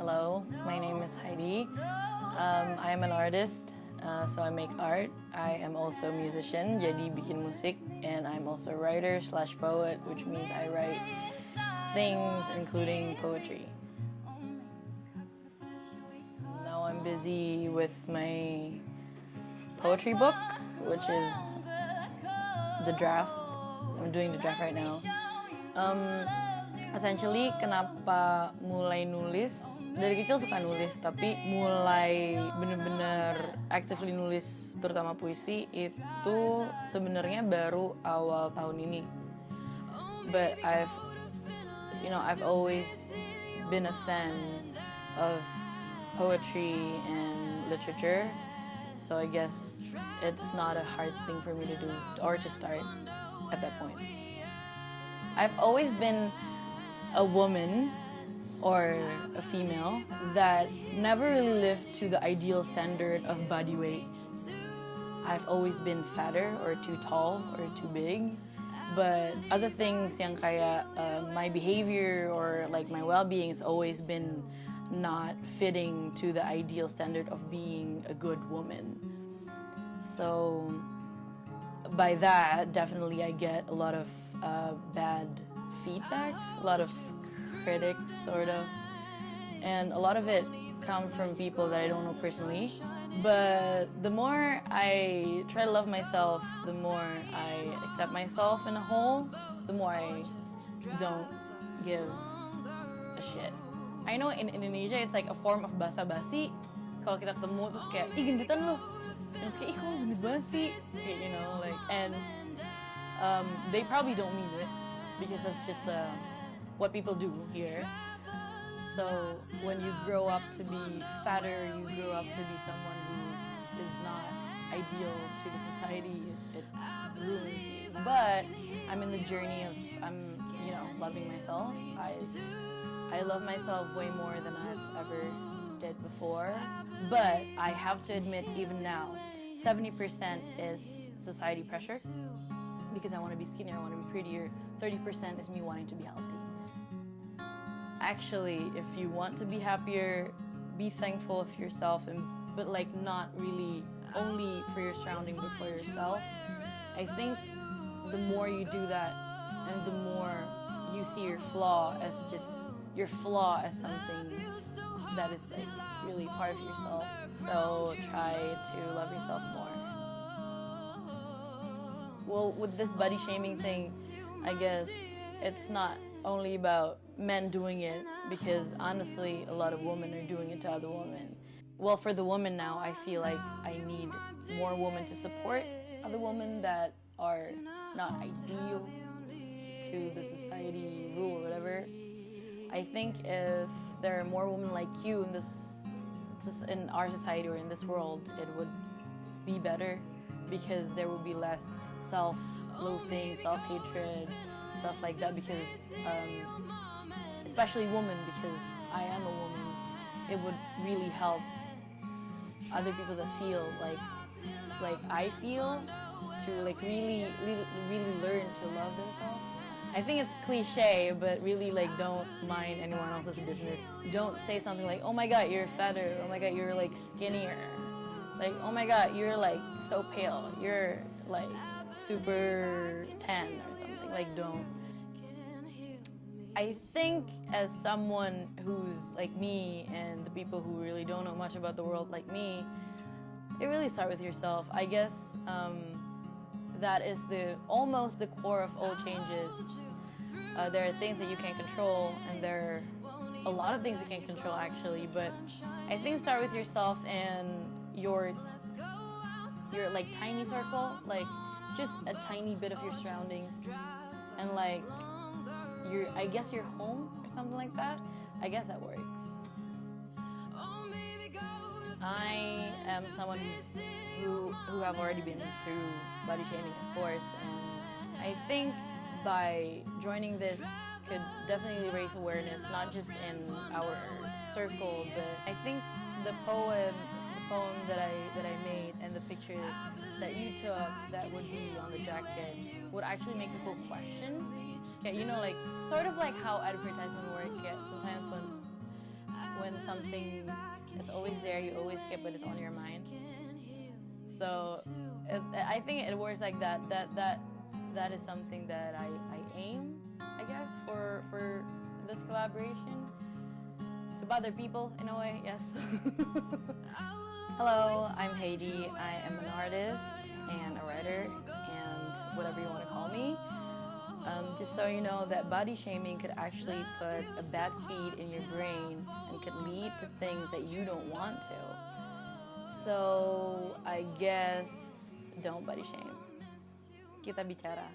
Hello, my name is Heidi. I am an artist, so I make art. I am also a musician, jadi bikin musik, and I'm also a writer / poet, which means I write things including poetry. Now I'm busy with my poetry book, which is the draft. I'm doing the draft right now. Essentially, kenapa mulai nulis? Dari kecil suka nulis, tapi mulai bener-bener actively nulis, terutama puisi, itu sebenarnya baru awal tahun ini. But I've always been a fan of poetry and literature, so I guess it's not a hard thing for me to do or to start at that point. I've always been a woman or a female that never really lived to the ideal standard of body weight. I've always been fatter or too tall or too big, but other things yang kayak my behavior or like my well-being has always been not fitting to the ideal standard of being a good woman. So by that, definitely I get a lot of bad feedbacks, a lot of critics, sort of, and a lot of it come from people that I don't know personally. But the more I try to love myself, the more I accept myself in a whole, the more I don't give a shit. I know in Indonesia it's like a form of basa-basi. Kalau kita ketemu terus kayak, ih gendutan lo, and it's kayak, ih kok gendut banget sih, you know, like, and they probably don't mean it because that's just what people do here. So when you grow up to be fatter, you grow up to be someone who is not ideal to the society. It ruins you. But I'm in the journey of loving myself. I love myself way more than I've ever did before. But I have to admit, even now, 70% is society pressure because I want to be skinnier, I want to be prettier. 30% is me wanting to be healthy. Actually, if you want to be happier, be thankful of yourself, but like not really only for your surrounding, but for yourself. I think the more you do that, and the more you see your flaw as something that is like really part of yourself. So try to love yourself more. Well, with this body shaming thing, I guess it's not only about men doing it, because honestly a lot of women are doing it to other women. Well, for the woman now, I feel like I need more women to support other women that are not ideal to the society rule or whatever. I think if there are more women like you in our society or in this world, it would be better, because there would be less self-loathing, self-hatred, stuff like that, because especially women, because I am a woman, it would really help other people that feel like I feel, to like really learn to love themselves. I think it's cliche, but really like don't mind anyone else's business. Don't say something like, oh my god, you're fatter, oh my god, you're like skinnier, like oh my god, you're like so pale, you're like super tan or something. Like, don't. I think as someone who's like me and the people who really don't know much about the world like me, it really starts with yourself. I guess that is almost the core of all changes. There are things that you can't control, and there are a lot of things you can't control actually, but I think start with yourself and your like tiny circle, like just a tiny bit of your surroundings, and like I guess your home or something like that. I guess that works. I am someone who have already been through body shaming, of course, and I think by joining this could definitely raise awareness, not just in our circle, but I think the poem that I made and the picture that you took that would be on the jacket would actually make people question. Okay, you know, like sort of like how advertisement work. Yeah, sometimes when when something is always there, you always skip, but it's on your mind. So I think it works like that. That is something that I aim, I guess, for this collaboration, to bother people in a way. Yes. Hello, I'm Heidi. I am an artist and a writer and whatever you want to call me. Just so you know that body shaming could actually put a bad seed in your brain and could lead to things that you don't want to. So I guess don't body shame. Kita bicara.